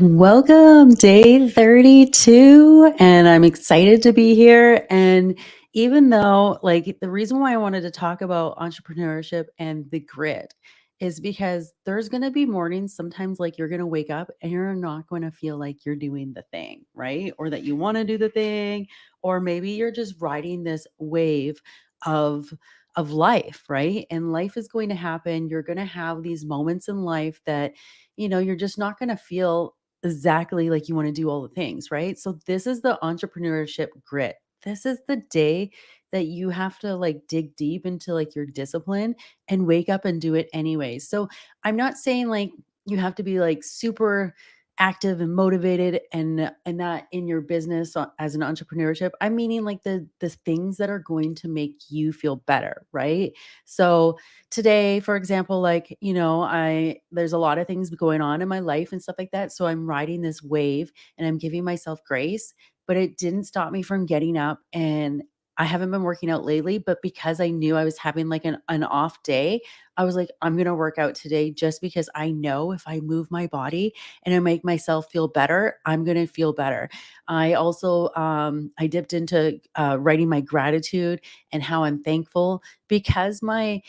Welcome, day 32, and I'm excited to be here. And even though, like, the reason why I wanted to talk about entrepreneurship and the grit is because there's going to be mornings sometimes, like, you're going to wake up and you're not going to feel like you're doing the thing, right? Or that you want to do the thing, or maybe you're just riding this wave of life, right? And life is going to happen. You're going to have these moments in life that you're just not going to feel exactly like you want to do all the things, right? So this is the entrepreneurship grit. This is the day that you have to like dig deep into like your discipline and wake up and do it anyways. So I'm not saying like you have to be like super active and motivated and that in your business as an entrepreneurship. I'm meaning like the things that are going to make you feel better, right? So today, for example, like, I there's a lot of things going on in my life and stuff like that. So I'm riding this wave and I'm giving myself grace, but it didn't stop me from getting up. And I haven't been working out lately, but because I knew I was having like an off day, I was like, I'm gonna work out today just because I know if I move my body and I make myself feel better, I'm gonna feel better. I also I dipped into writing my gratitude and how I'm thankful because my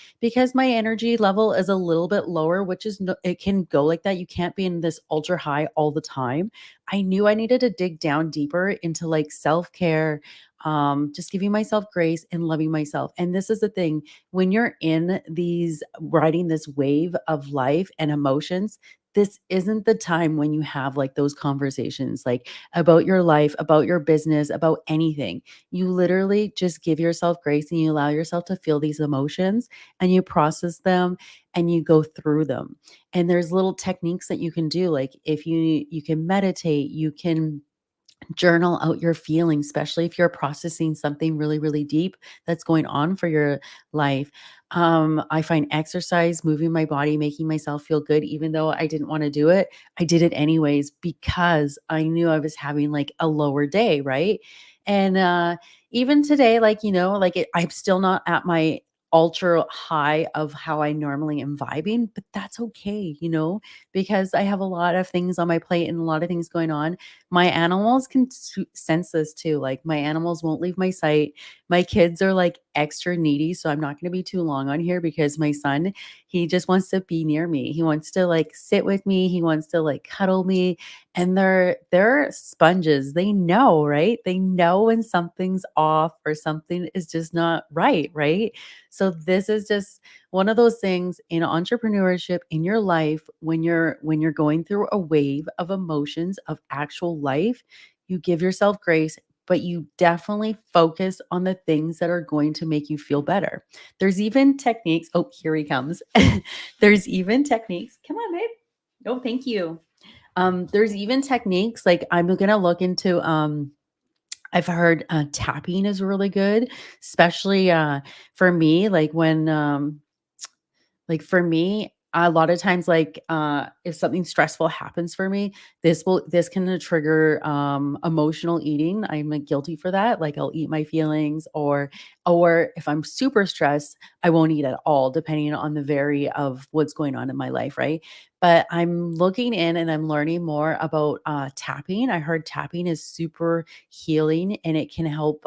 energy level is a little bit lower, which is it can go like that. You can't be in this ultra high all the time. I knew I needed to dig down deeper into like self-care, just giving myself grace and loving myself. And this is the thing, when you're in these riding this wave of life and emotions, this isn't the time when you have like those conversations like about your life, about your business, about anything. You literally just give yourself grace and you allow yourself to feel these emotions and you process them and you go through them. And there's little techniques that you can do, like if you can meditate, you can journal out your feelings, especially if you're processing something really, really deep that's going on for your life. I find exercise, moving my body, making myself feel good, even though I didn't want to do it, I did it anyways because I knew I was having like a lower day, right? And even today, like, I'm still not at my ultra high of how I normally am vibing, but that's okay, because I have a lot of things on my plate and a lot of things going on. My animals can sense this too. Like my animals won't leave my sight. My kids are like extra needy, so I'm not going to be too long on here because my son, he just wants to be near me. He wants to like sit with me. He wants to like cuddle me. And they're sponges. They know, right? They know when something's off or something is just not right, right? So this is just one of those things in entrepreneurship in your life when you're going through a wave of emotions of actual life, you give yourself grace, but you definitely focus on the things that are going to make you feel better. There's even techniques. Oh, here he comes. There's even techniques. Come on, babe. Oh, thank you. There's even techniques like I'm gonna look into I've heard tapping is really good, especially for me, like for me, a lot of times, like if something stressful happens for me, this can trigger emotional eating. I'm like guilty for that. Like I'll eat my feelings, or if I'm super stressed, I won't eat at all, depending on the vary of what's going on in my life, right? But I'm looking in and I'm learning more about tapping. I heard tapping is super healing and it can help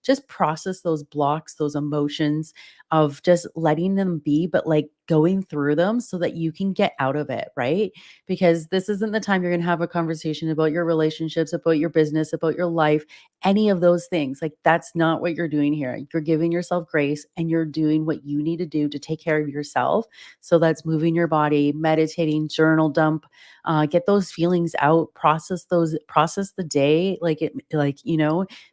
just process those blocks, those emotions of just letting them be, but like going through them so that you can get out of it, right? Because this isn't the time you're going to have a conversation about your relationships, about your business, about your life, any of those things. Like that's not what you're doing here. You're giving yourself grace and you're doing what you need to do to take care of yourself. So that's moving your body, meditating, journal dump, get those feelings out, process the day,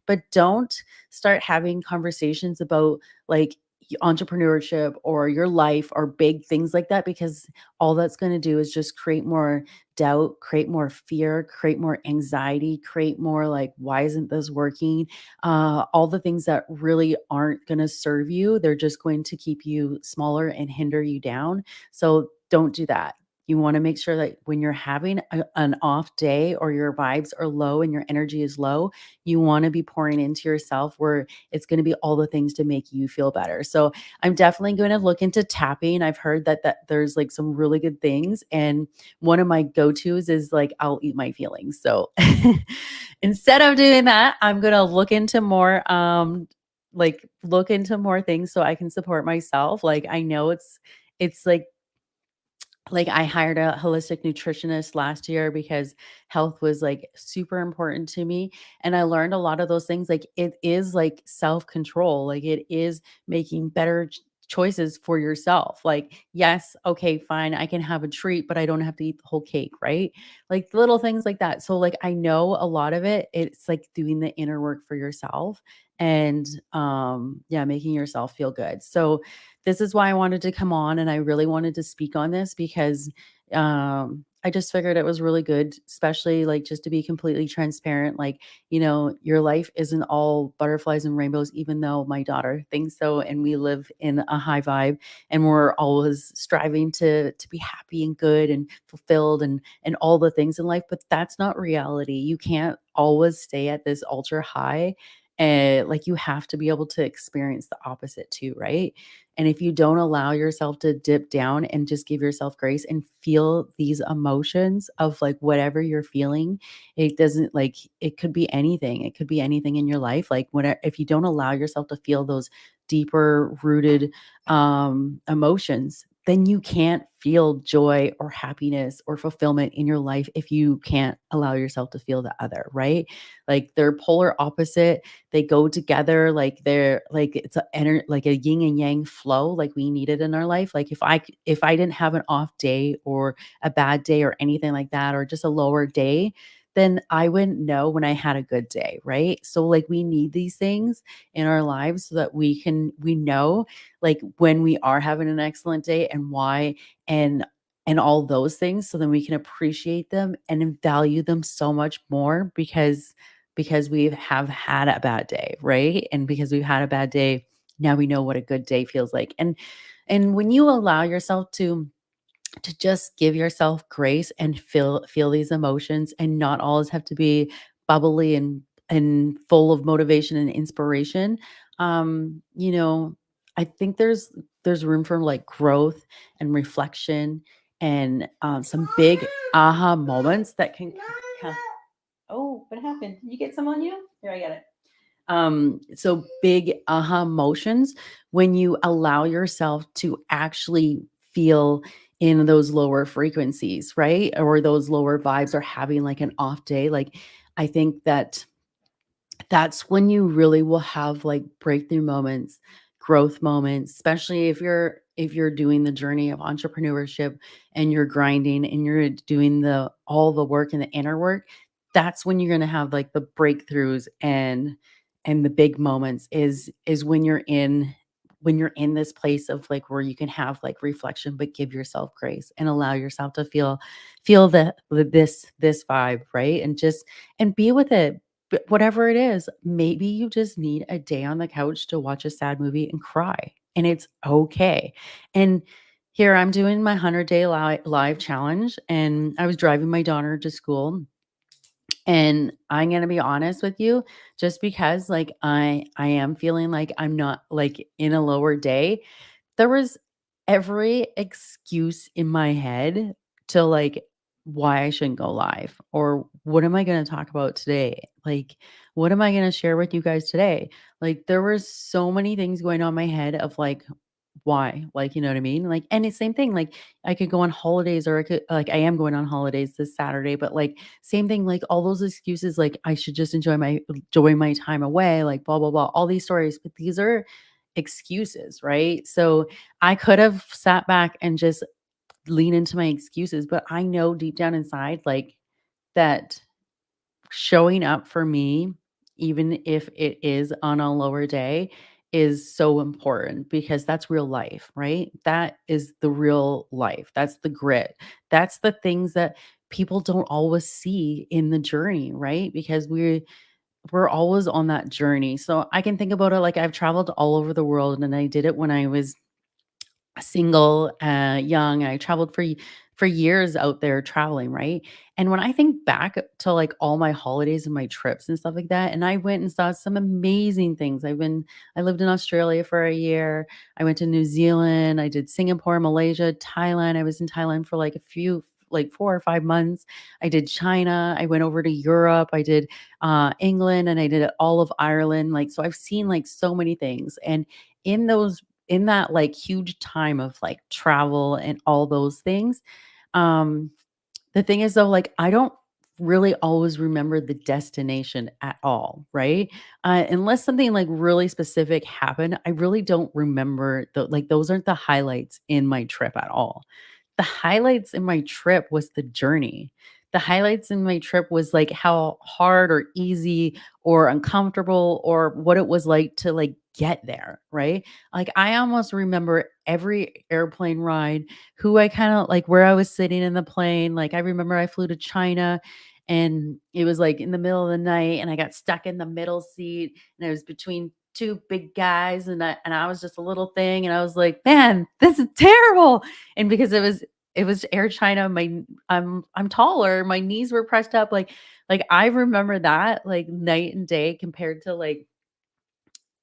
but don't start having conversations about like entrepreneurship or your life or big things like that because all that's going to do is just create more doubt, create more fear, create more anxiety, create more like why isn't this working, all the things that really aren't going to serve you. They're just going to keep you smaller and hinder you down. So don't do that. You want to make sure that when you're having an off day or your vibes are low and your energy is low, you want to be pouring into yourself where it's going to be all the things to make you feel better. So I'm definitely going to look into tapping. I've heard that there's like some really good things, and one of my go-tos is like I'll eat my feelings. So instead of doing that, I'm going to look into more look into more things so I can support myself. Like I know it's like I hired a holistic nutritionist last year because health was like super important to me, and I learned a lot of those things. Like it is like self-control, like it is making better choices for yourself. Like yes, okay, fine, I can have a treat, but I don't have to eat the whole cake, right? Like little things like that. So like I know a lot of it's like doing the inner work for yourself, and yeah, making yourself feel good. So this is why I wanted to come on, and I really wanted to speak on this because I just figured it was really good, especially like just to be completely transparent. Like, your life isn't all butterflies and rainbows, even though my daughter thinks so. And we live in a high vibe, and we're always striving to be happy and good and fulfilled and all the things in life. But that's not reality. You can't always stay at this ultra high. And like you have to be able to experience the opposite too, right? And if you don't allow yourself to dip down and just give yourself grace and feel these emotions of like whatever you're feeling, it doesn't like it could be anything. It could be anything in your life. Like when if you don't allow yourself to feel those deeper rooted emotions, then you can't feel joy or happiness or fulfillment in your life if you can't allow yourself to feel the other, right? Like they're polar opposite, they go together, like they're like it's like a yin and yang flow like we needed in our life. Like if I didn't have an off day or a bad day or anything like that, or just a lower day, then I wouldn't know when I had a good day, right? So like we need these things in our lives so that we know like when we are having an excellent day and why, and all those things, so then we can appreciate them and value them so much more because we have had a bad day, right? And because we've had a bad day, now we know what a good day feels like. And when you allow yourself to just give yourself grace and feel these emotions and not always have to be bubbly and full of motivation and inspiration, I think there's room for like growth and reflection and some big aha moments that can come. Oh, what happened? Did you get some on you? Here, I got it. So big aha emotions when you allow yourself to actually feel in those lower frequencies, right? Or those lower vibes, or having like an off day. Like I think that's when you really will have like breakthrough moments, growth moments, especially if you're doing the journey of entrepreneurship and you're grinding and you're doing the all the work and the inner work. That's when you're going to have like the breakthroughs and the big moments is when you're in this place of like where you can have like reflection but give yourself grace and allow yourself to feel this vibe, right? And just and be with it. But whatever it is, maybe you just need a day on the couch to watch a sad movie and cry, and it's okay. And here I'm doing my 100-day live challenge, and I was driving my daughter to school, and I'm gonna be honest with you, just because like I am feeling like I'm not like in a lower day, there was every excuse in my head to, like, why I shouldn't go live, or what am I gonna talk about today? Like, what am I gonna share with you guys today? Like, there were so many things going on in my head of, like, why? Like, you know what I mean? Like, and it's same thing, like, I could go on holidays, or I could like, I am going on holidays this Saturday, but, like, same thing, like, all those excuses, like, I should just enjoy my time away, like, blah, blah, blah, all these stories, but these are excuses, right? So I could have sat back and just lean into my excuses, but I know deep down inside, like, that showing up for me, even if it is on a lower day, is so important because that's real life, right? That is the real life. That's the grit. That's the things that people don't always see in the journey, right? Because we're always on that journey. So I can think about it like I've traveled all over the world, and I did it when I was single, young. I traveled for years out there traveling, right? And when I think back to like all my holidays and my trips and stuff like that, and I went and saw some amazing things. I lived in Australia for a year. I went to New Zealand. I did Singapore, Malaysia, Thailand. I was in Thailand for like a few, like 4 or 5 months. I did China. I went over to Europe. I did England, and I did all of Ireland. Like, so I've seen like so many things. And in those, in that like huge time of like travel and all those things, um, the thing is though, like, I don't really always remember the destination at all, right? Unless something like really specific happened, I really don't remember like those aren't the highlights in my trip at all. The highlights in my trip was the journey. The highlights in my trip was like how hard or easy or uncomfortable or what it was like to like get there, right? Like I almost remember every airplane ride, who I kind of like, where I was sitting in the plane. Like I remember I flew to China and it was like in the middle of the night and I got stuck in the middle seat and I was between two big guys and I was just a little thing and I was like, "Man, this is terrible." And because it was Air China, I'm taller, my knees were pressed up like I remember that like night and day compared to like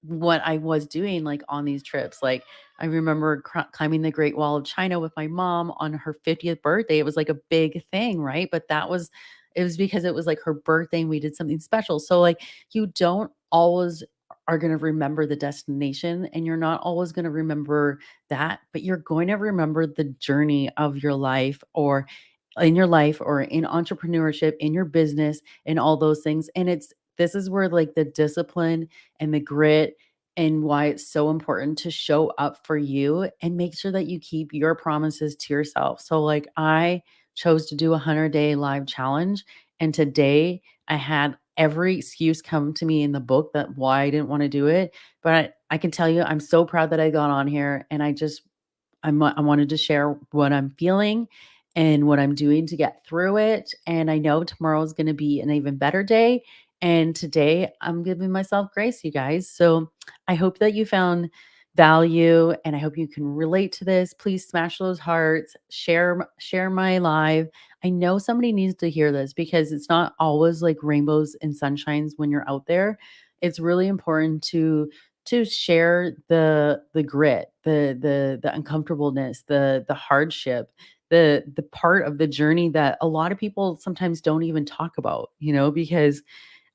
what I was doing, like, on these trips. Like, I remember climbing the Great Wall of China with my mom on her 50th birthday. It was, like, a big thing, right? But that was it was because it was, like, her birthday and we did something special. So, like, you don't always are gonna remember the destination, and you're not always gonna remember that, but you're going to remember the journey of your life or in your life or in entrepreneurship, in your business, and all those things. And this is where, like, the discipline and the grit and why it's so important to show up for you and make sure that you keep your promises to yourself. So, like, I chose to do a 100-day live challenge. And today I had every excuse come to me in the book that why I didn't want to do it. But I can tell you, I'm so proud that I got on here and I wanted to share what I'm feeling and what I'm doing to get through it. And I know tomorrow is going to be an even better day. And today I'm giving myself grace, you guys. So I hope that you found value and I hope you can relate to this. Please smash those hearts, share my live. I know somebody needs to hear this because it's not always like rainbows and sunshines when you're out there. It's really important to share the grit, the uncomfortableness, the hardship, the part of the journey that a lot of people sometimes don't even talk about, because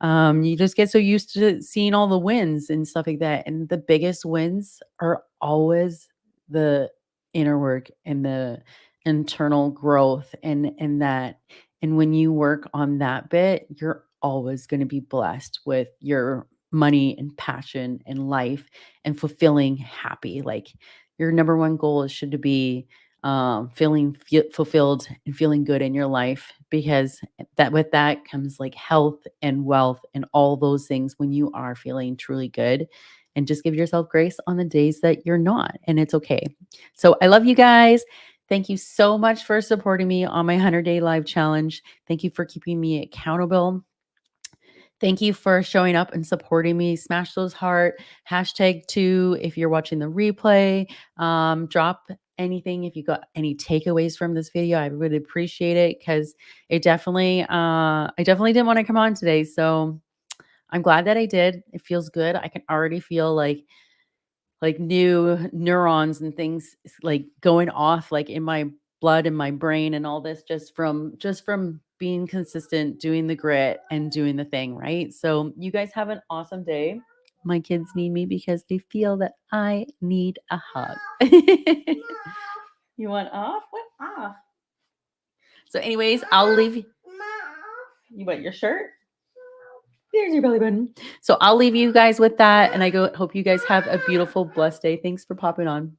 you just get so used to seeing all the wins and stuff like that. And the biggest wins are always the inner work and the internal growth and that. And when you work on that bit, you're always going to be blessed with your money and passion and life and fulfilling happy. Like your number one goal should be feeling fulfilled and feeling good in your life because that with that comes like health and wealth and all those things when you are feeling truly good. And just give yourself grace on the days that you're not, and it's okay. So I love you guys. Thank you so much for supporting me on my 100-day live challenge. Thank you for keeping me accountable. Thank you for showing up and supporting me. Smash those heart hashtag two if you're watching the replay. Drop anything if you got any takeaways from this video. I would appreciate it because I definitely didn't want to come on today. So I'm glad that I did. It feels good. I can already feel like new neurons and things like going off like in my blood and my brain and all this just from being consistent, doing the grit and doing the thing, right? So you guys have an awesome day. My kids need me because they feel that I need a hug. You want off? What off? So anyways, I'll leave you want your shirt? There's your belly button. So I'll leave you guys with that and hope you guys have a beautiful blessed day. Thanks for popping on.